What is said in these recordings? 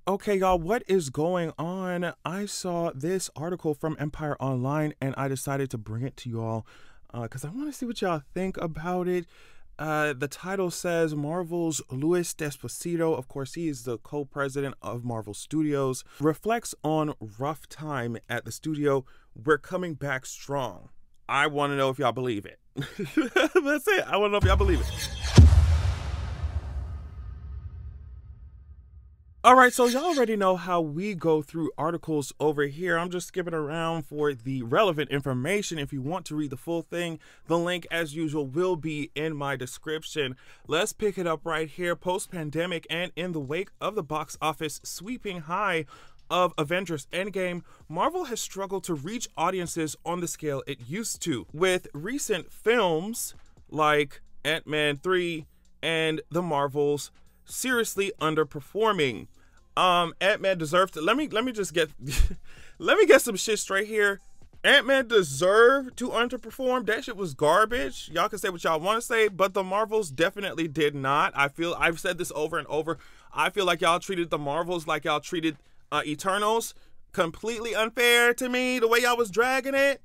Okay, y'all, what is going on? I saw this article from Empire Online and I decided to bring it to y'all because I want to see what y'all think about it. The title says Marvel's Louis D'Esposito, of course, he is the co-president of Marvel Studios, reflects on rough time at the studio. We're coming back strong. I want to know if y'all believe it. That's it. I want to know if y'all believe it. All right, so y'all already know how we go through articles over here. I'm just skipping around for the relevant information. If you want to read the full thing, the link, as usual, will be in my description. Let's pick it up right here. Post-pandemic and in the wake of the box office sweeping high of Avengers Endgame, Marvel has struggled to reach audiences on the scale it used to, with recent films like Ant-Man 3 and The Marvels seriously underperforming. Ant-Man deserved to, let me just get let me get some shit straight here. Ant-Man deserved to underperform. That shit was garbage. Y'all can say what y'all want to say, but the Marvels definitely did not. I've said this over and over. I feel like y'all treated the Marvels like y'all treated Eternals. Completely unfair to me, the way y'all was dragging it.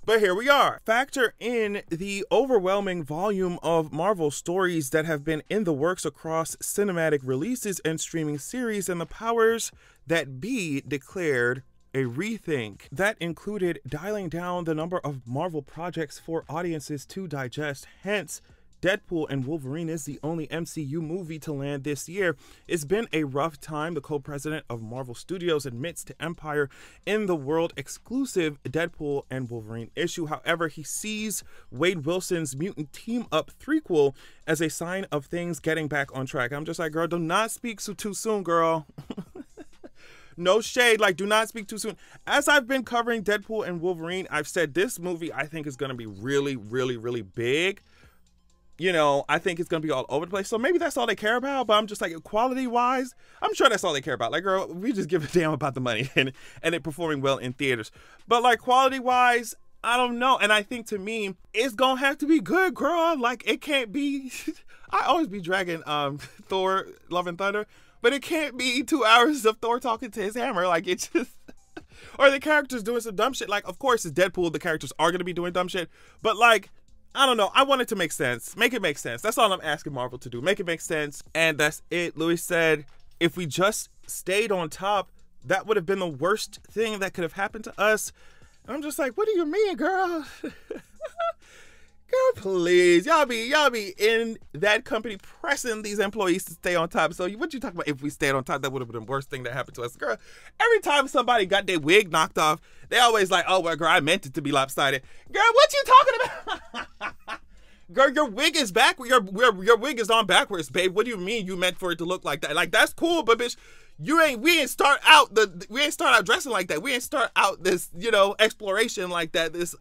But here we are. Factor in the overwhelming volume of Marvel stories that have been in the works across cinematic releases and streaming series, and the powers that be declared a rethink. That included dialing down the number of Marvel projects for audiences to digest. Hence, Deadpool and Wolverine is the only MCU movie to land this year. It's been a rough time, the co-president of Marvel Studios admits to Empire in the world-exclusive Deadpool and Wolverine issue. However, he sees Wade Wilson's Mutant Team-Up threequel as a sign of things getting back on track. I'm just like, girl, do not speak too soon, girl. No shade, like, do not speak too soon. As I've been covering Deadpool and Wolverine, I've said this movie I think is going to be really, really, really big. You know, I think it's going to be all over the place. So maybe that's all they care about. But I'm just like, quality-wise, I'm sure that's all they care about. Like, girl, we just give a damn about the money and it performing well in theaters. But, like, quality-wise, I don't know. And I think, to me, it's going to have to be good, girl. Like, it can't be... I always be dragging Thor, Love and Thunder. But it can't be 2 hours of Thor talking to his hammer. Like, it just... or the characters doing some dumb shit. Like, of course, it's Deadpool. The characters are going to be doing dumb shit. But, like... I don't know. I want it to make sense. Make it make sense. That's all I'm asking Marvel to do. Make it make sense. And that's it. Louis said, if we just stayed on top, that would have been the worst thing that could have happened to us. And I'm just like, what do you mean, girl? Girl, please. Y'all be in that company pressing these employees to stay on top. So what you talking about? If we stayed on top, that would have been the worst thing that happened to us. Girl, every time somebody got their wig knocked off, they always like, oh, well, girl, I meant it to be lopsided. Girl, what you talking about? Girl, your wig is back. Your wig is on backwards, babe. What do you mean you meant for it to look like that? Like, that's cool, but bitch, we ain't start out dressing like that. We ain't start out this, exploration like that, this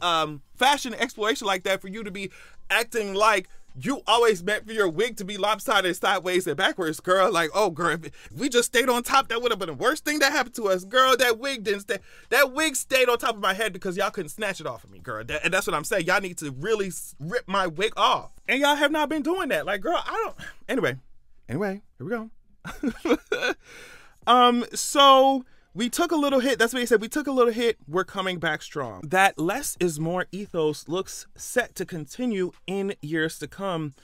fashion exploration like that for you to be acting like you always meant for your wig to be lopsided, sideways, and backwards, girl. Like, oh, girl, if we just stayed on top, that would have been the worst thing that happened to us. Girl, that wig didn't stay. That wig stayed on top of my head because y'all couldn't snatch it off of me, girl. And that's what I'm saying. Y'all need to really rip my wig off. And y'all have not been doing that. Like, girl, I don't... Anyway, here we go. So... we took a little hit. That's what he said. We took a little hit. We're coming back strong. That less is more ethos looks set to continue in years to come.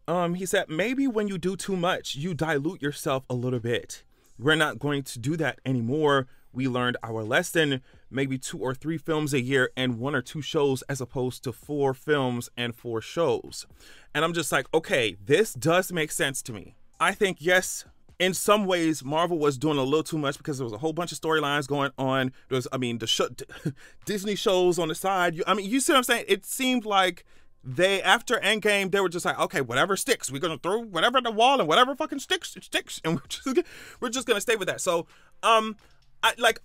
He said, maybe when you do too much, you dilute yourself a little bit. We're not going to do that anymore. We learned our lesson. Maybe 2 or 3 films a year and 1 or 2 shows as opposed to 4 films and 4 shows. And I'm just like, okay, this does make sense to me. I think, yes, in some ways, Marvel was doing a little too much because there was a whole bunch of storylines going on. There was, Disney shows on the side. You see what I'm saying? It seemed like after Endgame, they were just like, okay, whatever sticks. We're going to throw whatever at the wall and whatever fucking sticks. And we're just going to stay with that. So, on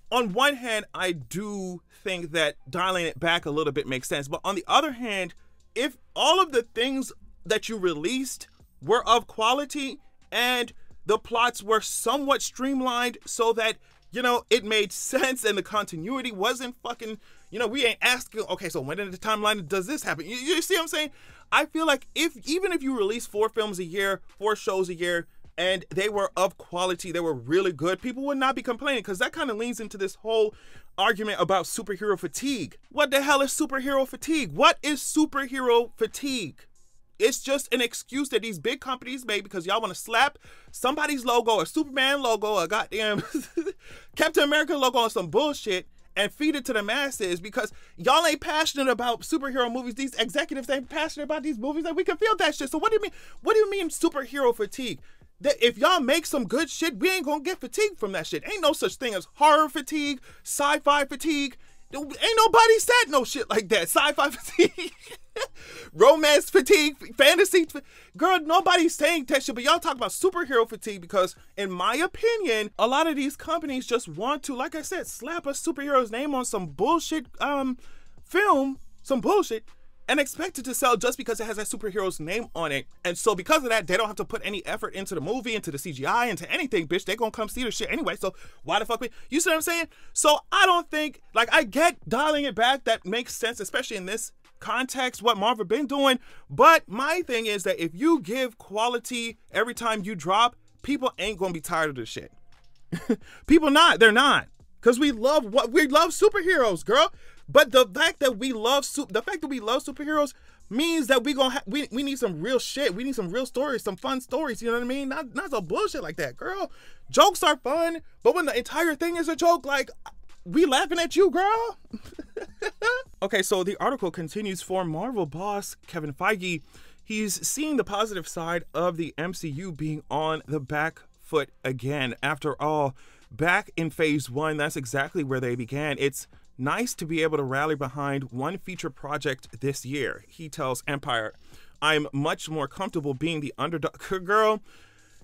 one hand, I do think that dialing it back a little bit makes sense. But on the other hand, if all of the things that you released were of quality and the plots were somewhat streamlined so that, it made sense and the continuity wasn't fucking, we ain't asking, okay, so when in the timeline does this happen? You see what I'm saying? I feel like even if you release 4 films a year, 4 shows a year, and they were of quality. They were really good. People would not be complaining, because that kind of leans into this whole argument about superhero fatigue. What the hell is superhero fatigue? What is superhero fatigue? It's just an excuse that these big companies make because y'all want to slap somebody's logo, a Superman logo, a goddamn Captain America logo on some bullshit and feed it to the masses, because y'all ain't passionate about superhero movies. These executives ain't passionate about these movies, and we can feel that shit. So what do you mean? What do you mean superhero fatigue? That if y'all make some good shit, we ain't gonna get fatigued from that shit. Ain't no such thing as horror fatigue, sci-fi fatigue. Ain't nobody said no shit like that. Sci-fi fatigue, romance fatigue, fantasy. Girl, nobody's saying that shit, but y'all talk about superhero fatigue because, in my opinion, a lot of these companies just want to, like I said, slap a superhero's name on some bullshit film, some bullshit, and expect it to sell just because it has that superhero's name on it. And so because of that, they don't have to put any effort into the movie, into the CGI, into anything, bitch. They gonna come see the shit anyway. So why the fuck you see what I'm saying? So I don't think, like, I get dialing it back. That makes sense, especially in this context, what Marvel been doing. But my thing is that if you give quality every time you drop, people ain't gonna be tired of this shit. People not, they're not. Because we love superheroes, girl. But the fact that we love superheroes means that we need some real shit. We need some real stories, some fun stories. You know what I mean? Not some bullshit like that, girl. Jokes are fun, but when the entire thing is a joke, like, we laughing at you, girl. Okay, so the article continues. For Marvel boss Kevin Feige, he's seeing the positive side of the MCU being on the back foot again. After all, back in phase 1, that's exactly where they began. It's nice to be able to rally behind one feature project this year. He tells Empire, I'm much more comfortable being the underdog. Girl,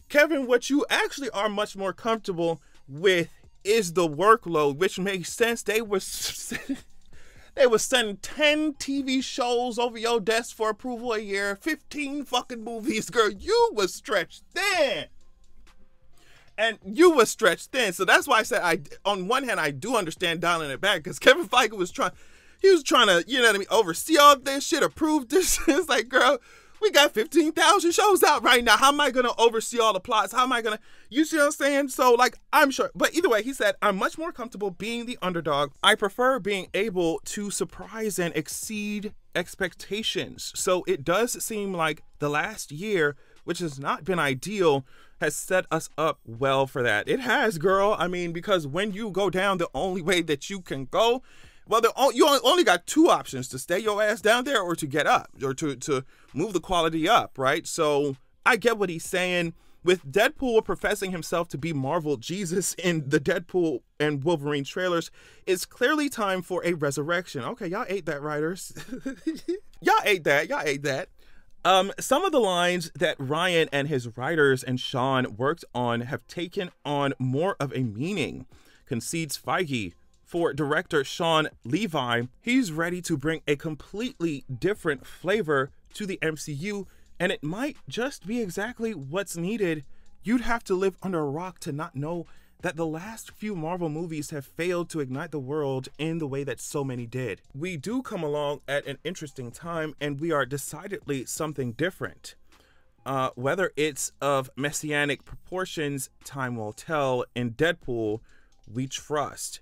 Kevin, what you actually are much more comfortable with is the workload, which makes sense. They were sending 10 TV shows over your desk for approval a year, 15 fucking movies. Girl, you was stretched thin. And you were stretched thin. So that's why I said, on one hand, I do understand dialing it back, because Kevin Feige was trying to, you know what I mean, oversee all this shit, approve this shit. It's like, girl, we got 15,000 shows out right now. How am I going to oversee all the plots? How am I going to, you see what I'm saying? So, like, I'm sure. But either way, he said, I'm much more comfortable being the underdog. I prefer being able to surprise and exceed expectations. So it does seem like the last year, which has not been ideal, has set us up well for that. It has, girl. I mean, because when you go down the only way that you can go, well, you only got two options: to stay your ass down there or to get up, or to move the quality up, right? So I get what he's saying. With Deadpool professing himself to be Marvel Jesus in the Deadpool and Wolverine trailers, it's clearly time for a resurrection. Okay, y'all ate that, writers. Y'all ate that. Some of the lines that Ryan and his writers and Sean worked on have taken on more of a meaning, concedes Feige. For director Sean Levi, he's ready to bring a completely different flavor to the MCU, and it might just be exactly what's needed. You'd have to live under a rock to not know that the last few Marvel movies have failed to ignite the world in the way that so many did. We do come along at an interesting time, and we are decidedly something different. Whether it's of messianic proportions, time will tell. In Deadpool, we trust.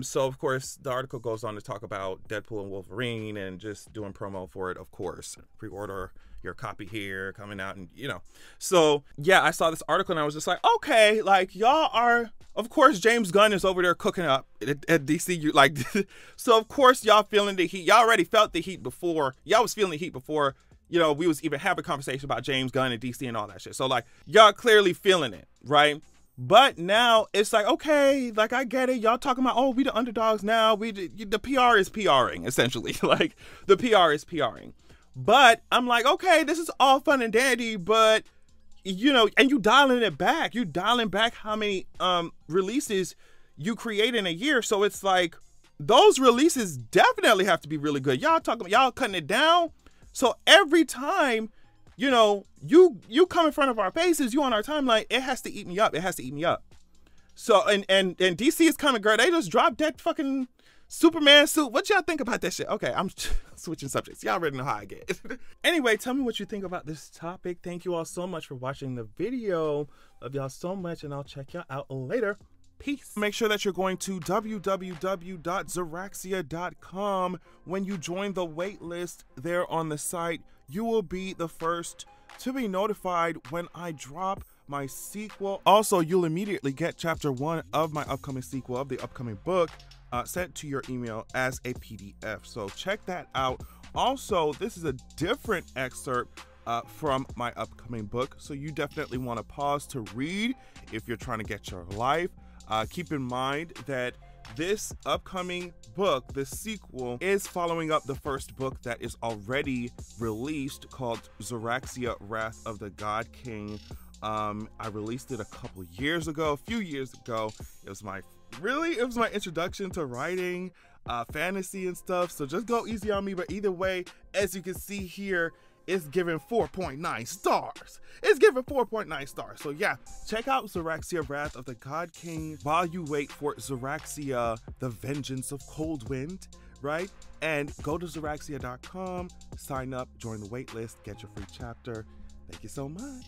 So of course, the article goes on to talk about Deadpool and Wolverine and just doing promo for it, of course. Pre-order your copy here, coming out, and you know. So yeah, I saw this article and I was just like, okay, like, y'all are, of course, James Gunn is over there cooking up at DC. Like, so of course y'all feeling the heat. Y'all already felt the heat before. Y'all was feeling the heat before, you know, we was even having a conversation about James Gunn and DC and all that shit. So like, y'all clearly feeling it, right? But now it's like, okay, like, I get it. Y'all talking about, oh, we the underdogs now. The PR is PRing, essentially. Like, the PR is PRing. But I'm like, okay, this is all fun and dandy, but, you know, and you dialing it back. You dialing back how many releases you create in a year. So it's like, those releases definitely have to be really good. Y'all cutting it down. So every time, you know, you come in front of our faces, you on our timeline, it has to eat me up. It has to eat me up. So, and DC is coming, girl. They just dropped that fucking Superman suit. What y'all think about that shit? Okay, I'm switching subjects. Y'all already know how I get. Anyway, tell me what you think about this topic. Thank you all so much for watching the video. Love y'all so much, and I'll check y'all out later. Peace. Make sure that you're going to www.zaraxia.com. When you join the wait list there on the site, you will be the first to be notified when I drop my sequel. Also, you'll immediately get chapter 1 of my upcoming sequel of the upcoming book sent to your email as a PDF. So check that out. Also, this is a different excerpt from my upcoming book, so you definitely want to pause to read if you're trying to get your life. Keep in mind that this upcoming book, this sequel, is following up the first book that is already released called Zaraxia, Wrath of the God King. I released it a few years ago. It was my introduction to writing fantasy and stuff, so just go easy on me. But either way, as you can see here, it's given 4.9 stars. It's given 4.9 stars. So yeah, check out Zaraxia, Wrath of the God King while you wait for Zaraxia, The Vengeance of Cold Wind, right? And go to Zaraxia.com, sign up, join the wait list, get your free chapter. Thank you so much.